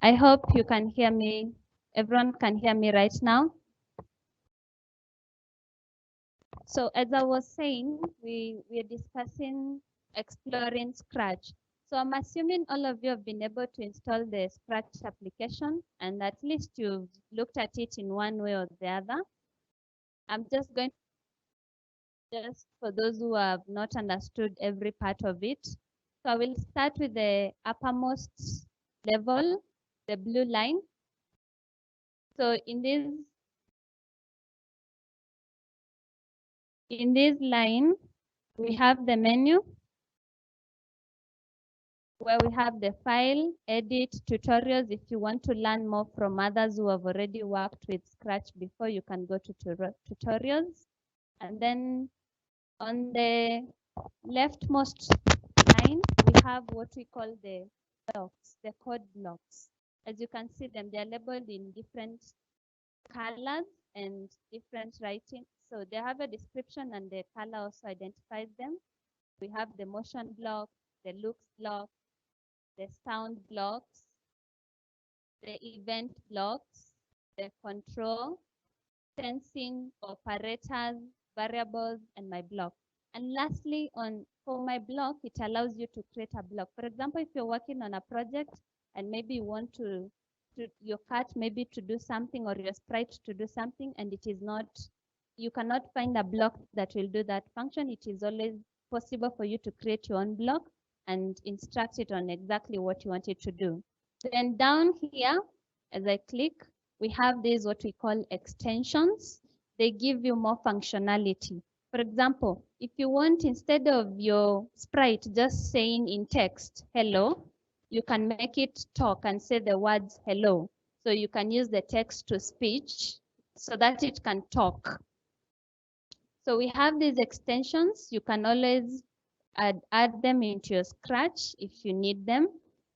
I hope you can hear me. Everyone can hear me right now. So as I was saying, we're discussing exploring Scratch. So I'm assuming all of you have been able to install the Scratch application, and at least you've looked at it in one way or the other. I'm just going just for those who have not understood every part of it. So I will start with the uppermost level, the blue line. So in this line, we have the menu where we have the file, edit, tutorials. If you want to learn more from others who have already worked with Scratch before, you can go to tutorials. And then on the leftmost line, we have what we call the blocks, the code blocks. As you can see them, they're labeled in different colors and different writing. So they have a description and the color also identifies them. We have the motion block, the looks block, the sound blocks, the event blocks, the control, sensing, operators, variables, and my block. And lastly, for my block, it allows you to create a block. For example, if you're working on a project and maybe you want your cat maybe to do something or your sprite to do something, and it is not, you cannot find a block that will do that function, it is always possible for you to create your own block and instruct it on exactly what you want it to do. Then down here, as I click, we have these what we call extensions. They give you more functionality. For example, if you want, instead of your sprite just saying in text, hello, you can make it talk and say the words hello. So you can use the text to speech so that it can talk. So we have these extensions. You can always add them into your Scratch if you need them.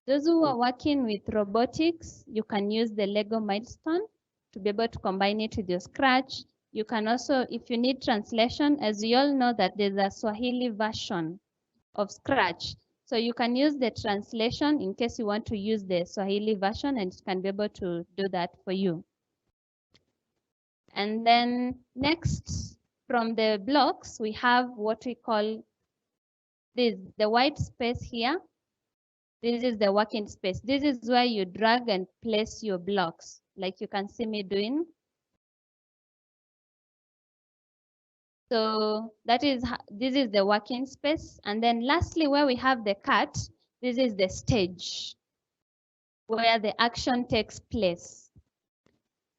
Those who are working with robotics, you can use the Lego milestone to be able to combine it with your Scratch. You can also, if you need translation, as you all know that there's a Swahili version of Scratch. So you can use the translation in case you want to use the Swahili version, and it can be able to do that for you. And then next, from the blocks, we have what we call this, the white space here. This is the working space. This is where you drag and place your blocks, like you can see me doing. So this is the working space. And then lastly, where we have the cat, this is the stage where the action takes place.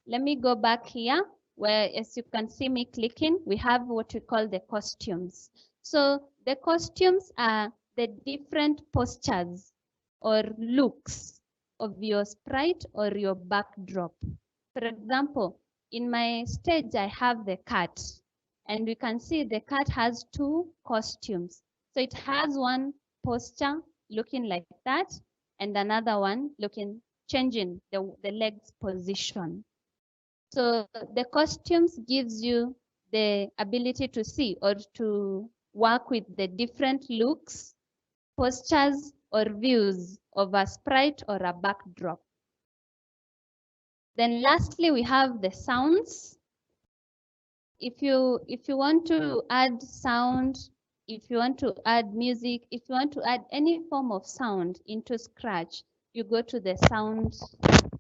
Let me go back here where, as you can see me clicking, we have what we call the costumes. So the costumes are the different postures or looks of your sprite or your backdrop. For example, in my stage, I have the cat. And we can see the cat has two costumes. So it has one posture looking like that, and another one changing the leg's position. So the costumes gives you the ability to see or to work with the different looks, postures, or views of a sprite or a backdrop. Then lastly, we have the sounds. If you want to add sound, if you want to add music, if you want to add any form of sound into Scratch, you go to the sound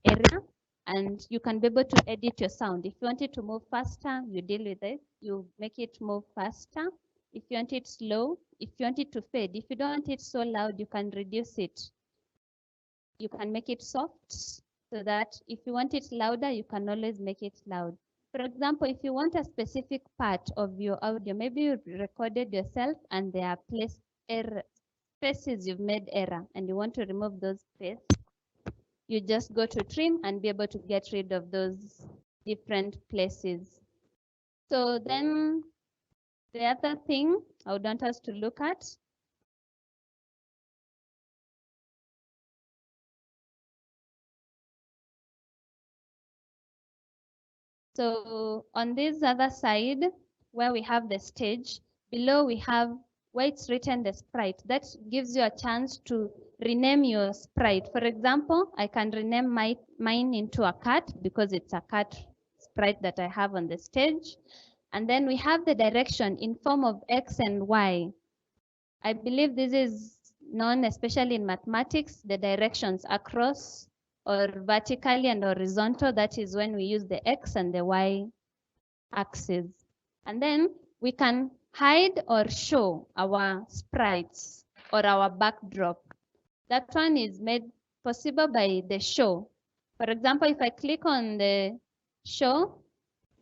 area and you can be able to edit your sound. If you want it to move faster, you deal with it. You make it move faster. If you want it slow, if you want it to fade, if you don't want it so loud, you can reduce it. You can make it soft so that if you want it louder, you can always make it loud. For example, if you want a specific part of your audio, maybe you recorded yourself and there are spaces you've made error and you want to remove those spaces, you just go to trim and be able to get rid of those different places. So then the other thing I would want us to look at so on this other side, where we have the stage, below we have where it's written the sprite. That gives you a chance to rename your sprite. For example, I can rename mine into a cat because it's a cat sprite that I have on the stage. And then we have the direction in form of X and Y. I believe this is known, especially in mathematics, the directions across or vertically and horizontal. That is when we use the X and the Y axis. And then we can hide or show our sprites or our backdrop. That one is made possible by the show. For example, if I click on the show,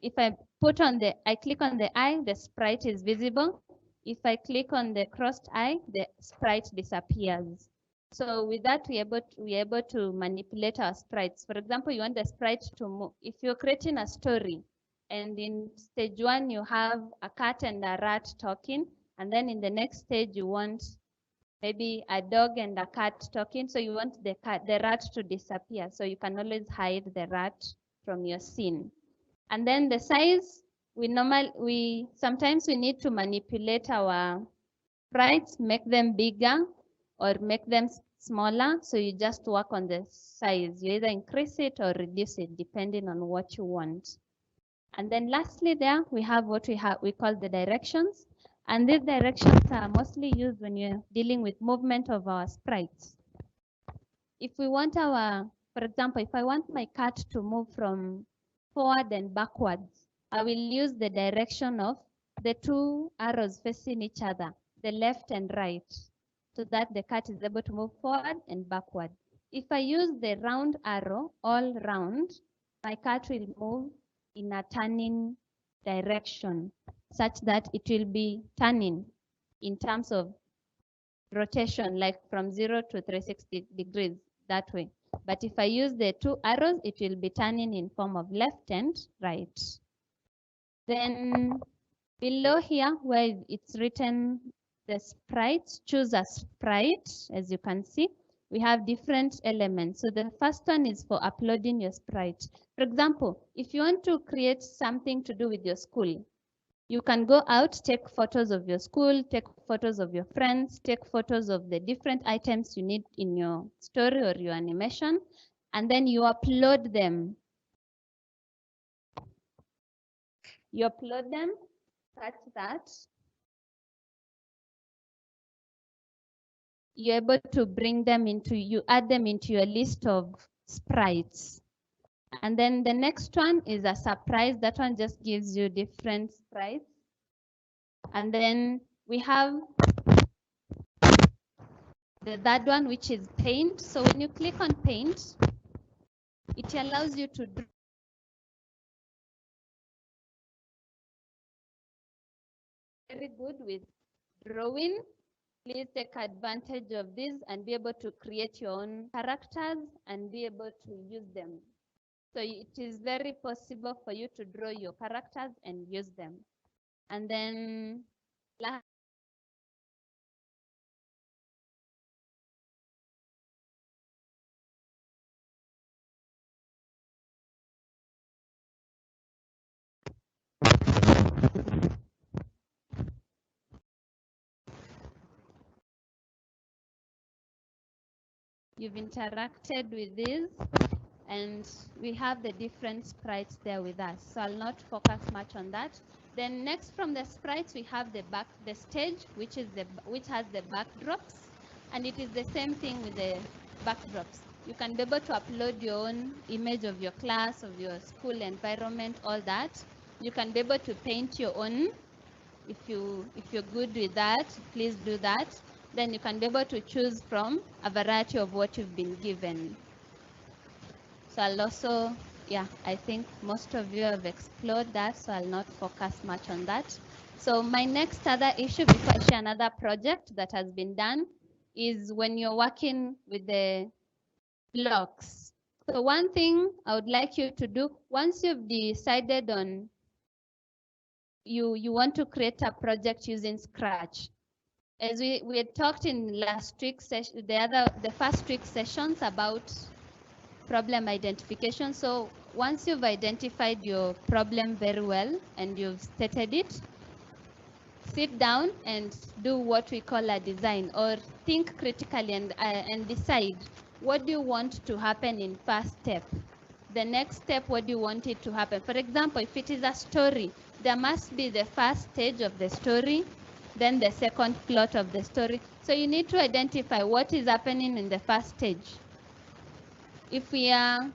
if I click on the eye, the sprite is visible. If I click on the crossed eye, the sprite disappears. So with that, we're able to manipulate our sprites. For example, you want the sprite to move. If you're creating a story, and in stage 1, you have a cat and a rat talking, and then in the next stage, you want maybe a dog and a cat talking. So you want the rat to disappear. So you can always hide the rat from your scene. And then the size, sometimes we need to manipulate our sprites, make them bigger or make them smaller. So you just work on the size. You either increase it or reduce it depending on what you want. And then lastly there, we have what we call the directions. And these directions are mostly used when you're dealing with movement of our sprites. If we want for example, if I want my cat to move from forward and backwards, I will use the direction of the two arrows facing each other, the left and right, so that the cat is able to move forward and backward. If I use the round arrow all round, my cat will move in a turning direction, such that it will be turning in terms of rotation, like from 0 to 360 degrees, that way. But if I use the two arrows, it will be turning in form of left and right. Then below here, where it's written the sprites, choose a sprite. As you can see, we have different elements. So the first one is for uploading your sprite. For example, if you want to create something to do with your school, you can go out, take photos of your school, take photos of your friends, take photos of the different items you need in your story or your animation, and then you upload them. You upload them such that you're able to add them into your list of sprites. And then the next one is a surprise. That one just gives you different sprites. And then we have the third one, which is paint. So when you click on paint, it allows you to draw very good with drawing. Please take advantage of this and be able to create your own characters and be able to use them. So it is very possible for you to draw your characters and use them. And then last, you've interacted with this, and we have the different sprites there with us. So I'll not focus much on that. Then next from the sprites, we have the stage, which has the backdrops, and it is the same thing with the backdrops. You can be able to upload your own image of your class, of your school environment, all that. You can be able to paint your own. If you're good with that, please do that. Then you can be able to choose from a variety of what you've been given. So I'll also, I think most of you have explored that, so I'll not focus much on that. So my next other issue, before I share another project that has been done, is when you're working with the blocks. So one thing I would like you to do, once you've decided on you want to create a project using Scratch, as we had talked in last week's session, the first week sessions about problem identification. So once you've identified your problem very well and you've stated it, sit down and do what we call a design, or think critically and decide what do you want to happen in first step. The next step, what do you want it to happen? For example, if it is a story, there must be the first stage of the story, then the second plot of the story. So you need to identify what is happening in the first stage. If we are,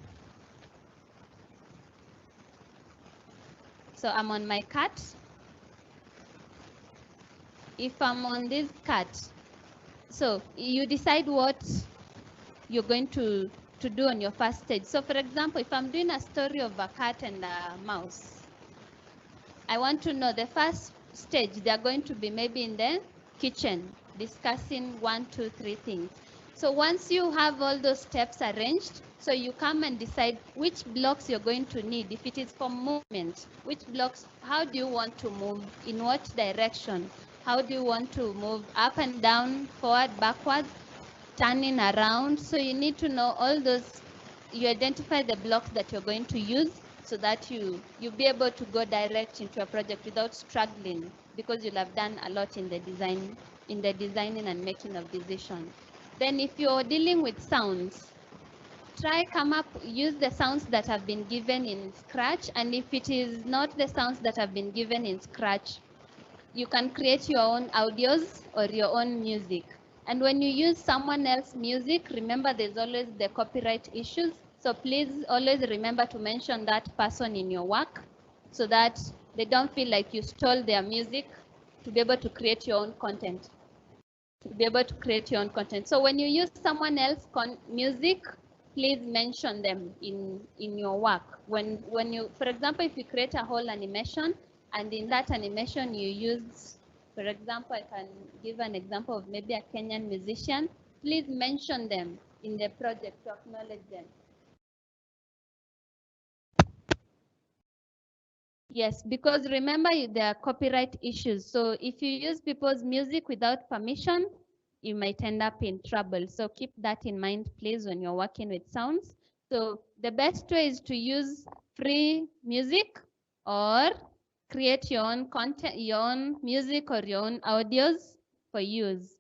so I'm on my cat. If I'm on this cat, so you decide what you're going to do on your first stage. So for example, if I'm doing a story of a cat and a mouse, I want to know the first stage, they're going to be maybe in the kitchen, discussing 1, 2, 3 things. So once you have all those steps arranged, so you come and decide which blocks you're going to need. If it is for movement, which blocks, how do you want to move, in what direction? How do you want to move, up and down, forward, backwards, turning around? So you need to know all those. You identify the blocks that you're going to use so that you'll be able to go direct into a project without struggling, because you'll have done a lot in the designing and making of decisions. Then if you're dealing with sounds, use the sounds that have been given in Scratch, and if it is not the sounds that have been given in Scratch, you can create your own audios or your own music. And when you use someone else's music, remember there's always the copyright issues. So please always remember to mention that person in your work so that they don't feel like you stole their music to be able to create your own content. So when you use someone else's music, please mention them in your work. When you, for example, if you create a whole animation, and in that animation you use, for example, I can give an example of maybe a Kenyan musician, please mention them in the project to acknowledge them. Yes, because remember there are copyright issues. So if you use people's music without permission, you might end up in trouble. So keep that in mind, please, when you're working with sounds. So the best way is to use free music or create your own content, your own music or your own audios for use.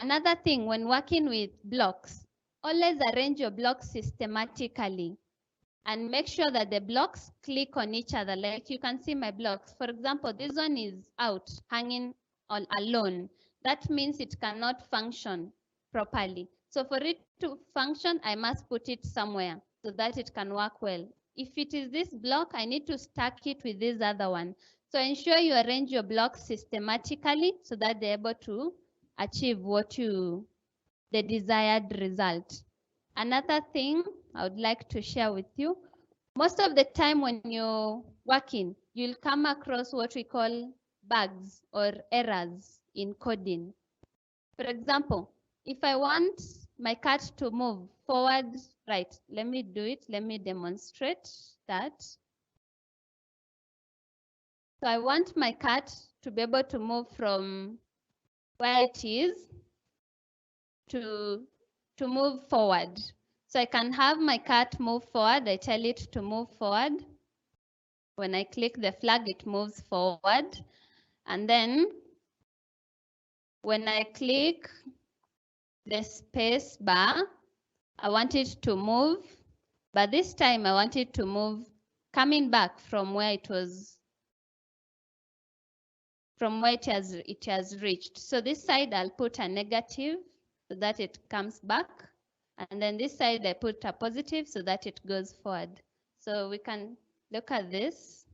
Another thing, when working with blocks, always arrange your blocks systematically and make sure that the blocks click on each other. Like you can see my blocks. For example, this one is out, hanging on alone. That means it cannot function properly. So for it to function, I must put it somewhere so that it can work well. If it is this block, I need to stack it with this other one. So ensure you arrange your blocks systematically so that they're able to achieve the desired result. Another thing I would like to share with you, most of the time when you're working, you'll come across what we call bugs or errors in coding. For example, if I want my cat to move forward, right, let me do it. Let me demonstrate that. So I want my cat to be able to move from where it is to move forward. So I can have my cat move forward. I tell it to move forward. When I click the flag, it moves forward. And then when I click the space bar, I want it to move. But this time I want it to move coming back from where it was, from where it has reached. So this side I'll put a negative so that it comes back. And then this side I put a positive so that it goes forward. So we can look at this.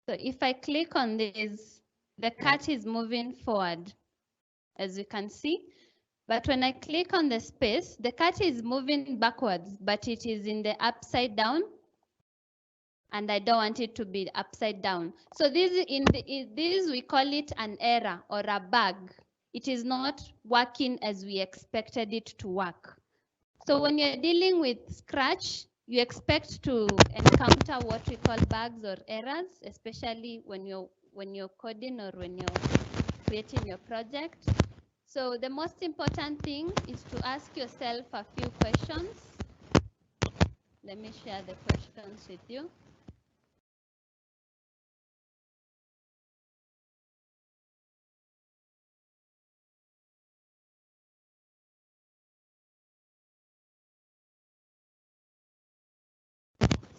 So if I click on this, the cat is moving forward, as you can see. But when I click on the space, the cat is moving backwards, but it is in the upside down. And I don't want it to be upside down. So this we call it an error or a bug. It is not working as we expected it to work. So when you're dealing with Scratch, you expect to encounter what we call bugs or errors, especially when you're coding or when you're creating your project. So the most important thing is to ask yourself a few questions. Let me share the questions with you.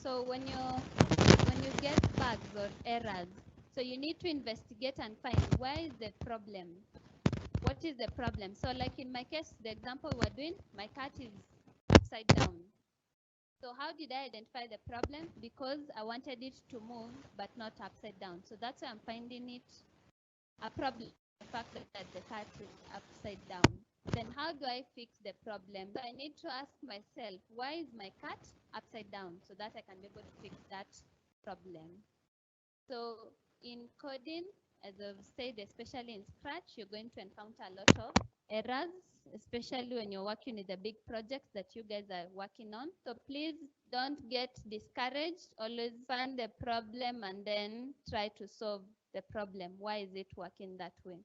So when you get bugs or errors, so you need to investigate and find where is the problem. What is the problem? So like in my case, the example we're doing, my cat is upside down. So how did I identify the problem? Because I wanted it to move, but not upside down. So that's why I'm finding it a problem, the fact that the cat is upside down. Then how do I fix the problem? So I need to ask myself, why is my cat upside down? So that I can be able to fix that problem. So in coding, as I've said, especially in Scratch, you're going to encounter a lot of errors, especially when you're working with the big projects that you guys are working on. So please don't get discouraged. Always find the problem and then try to solve the problem. Why is it working that way?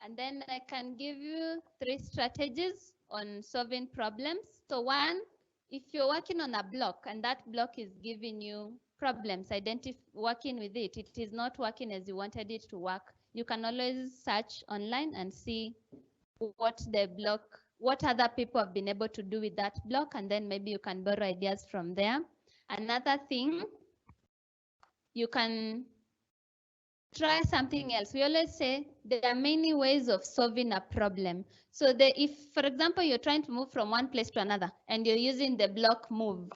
And then I can give you 3 strategies on solving problems. So one, if you're working on a block and that block is giving you problems, working with it, it is not working as you wanted it to work, you can always search online and see what other people have been able to do with that block, and then maybe you can borrow ideas from there. Another thing, you can try something else. We always say there are many ways of solving a problem. So if, for example, you're trying to move from one place to another and you're using the block move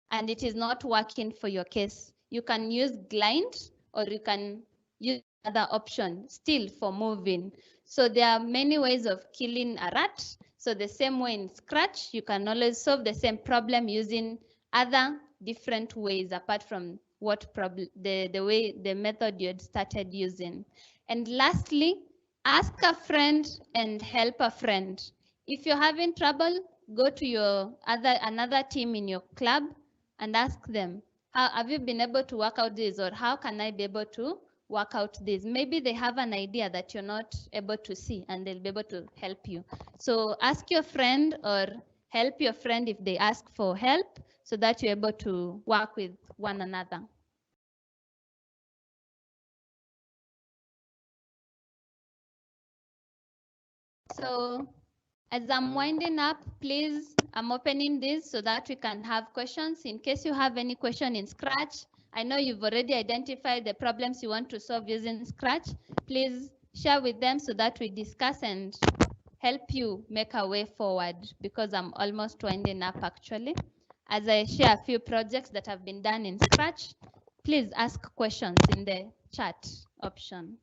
and it is not working for your case, you can use grind, or you can use another option still for moving. So there are many ways of killing a rat. So the same way in Scratch, you can always solve the same problem using other different ways apart from the method you had started using. And lastly, ask a friend and help a friend. If you're having trouble, go to another team in your club and ask them, how have you been able to work out this, or how can I be able to work out this? Maybe they have an idea that you're not able to see and they'll be able to help you. So ask your friend or help your friend if they ask for help, so that you're able to work with one another. So as I'm winding up, please, I'm opening this so that we can have questions. In case you have any question in Scratch, I know you've already identified the problems you want to solve using Scratch. Please share with them so that we discuss and help you make a way forward, because I'm almost winding up actually. As I share a few projects that have been done in Scratch, please ask questions in the chat option.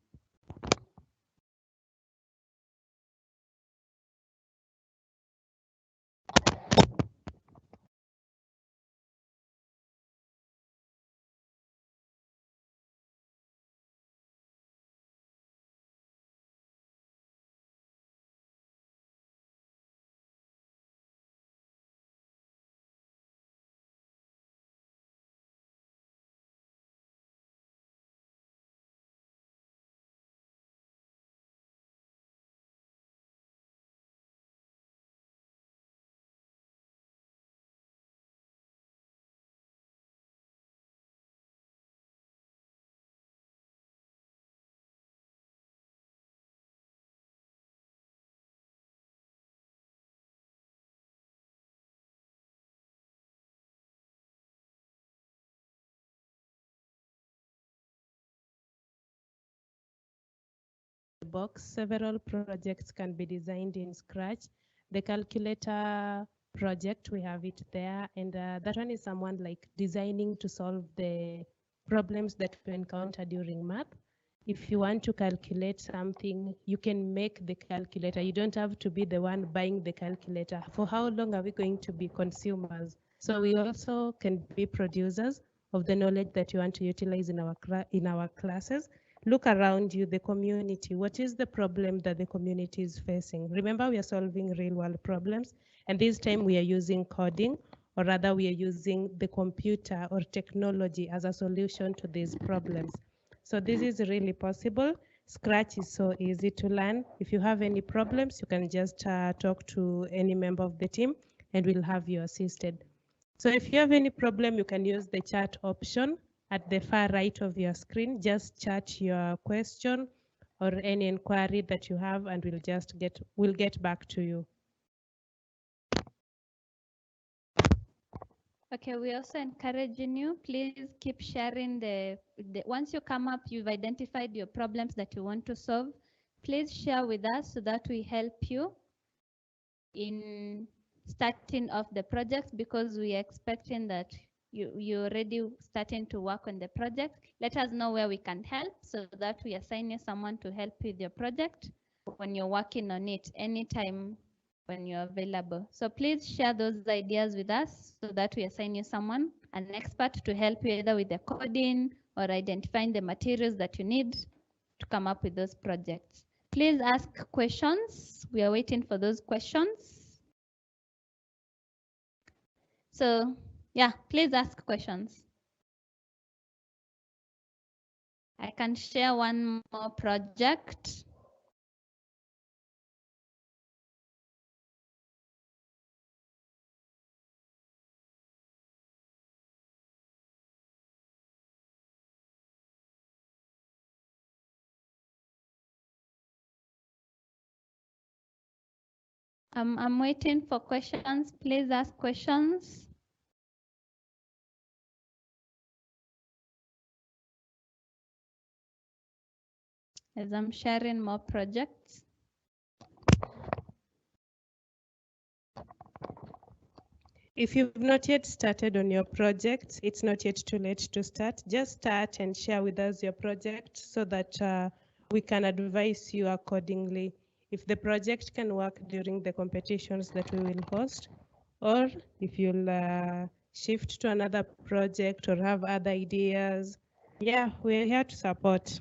Box, several projects can be designed in Scratch. The calculator project, we have it there, and that one is someone like designing to solve the problems that we encounter during math. If you want to calculate something, you can make the calculator. You don't have to be the one buying the calculator. For how long are we going to be consumers? So we also can be producers of the knowledge that you want to utilize in our classes. Look around you, the community. What is the problem that the community is facing? Remember, we are solving real-world problems, and this time we are using coding, or rather we are using the computer or technology as a solution to these problems. So this is really possible. Scratch is so easy to learn. If you have any problems, you can just talk to any member of the team, and we'll have you assisted. So if you have any problem, you can use the chat option at the far right of your screen. Just chat your question or any inquiry that you have, and we'll get back to you. Okay, we also encouraging you, please keep sharing once you come up, you've identified your problems that you want to solve, please share with us so that we help you in starting off the project, because we are expecting that you're already starting to work on the project. Let us know where we can help so that we assign you someone to help with your project when you're working on it anytime when you're available. So please share those ideas with us so that we assign you someone, an expert, to help you either with the coding or identifying the materials that you need to come up with those projects. Please ask questions. We are waiting for those questions. So yeah, please ask questions. I can share one more project. I'm waiting for questions. Please ask questions. As I'm sharing more projects. If you've not yet started on your project, it's not yet too late to start. Just start and share with us your project so that we can advise you accordingly. If the project can work during the competitions that we will host, or if you'll shift to another project or have other ideas, yeah, we're here to support.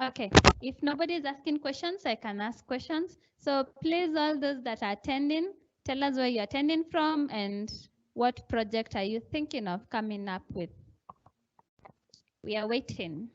Okay, if nobody is asking questions, I can ask questions. So please, all those that are attending, tell us where you're attending from and what project are you thinking of coming up with. We are waiting.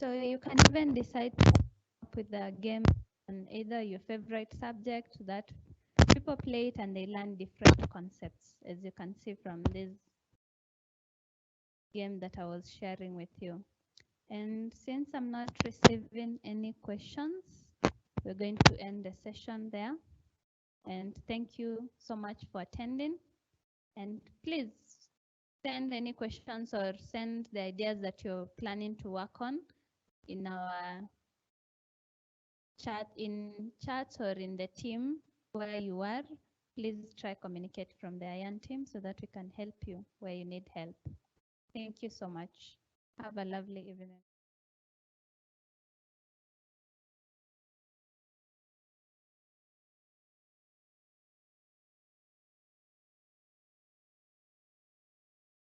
So you can even decide to come up with a game on either your favorite subject so that people play it and they learn different concepts, as you can see from this game that I was sharing with you. And since I'm not receiving any questions, we're going to end the session there. And thank you so much for attending. And please send any questions or send the ideas that you're planning to work on in our chats or in the team where you are. Please try communicate from the iEARN team so that we can help you where you need help. Thank you so much. Have a lovely evening.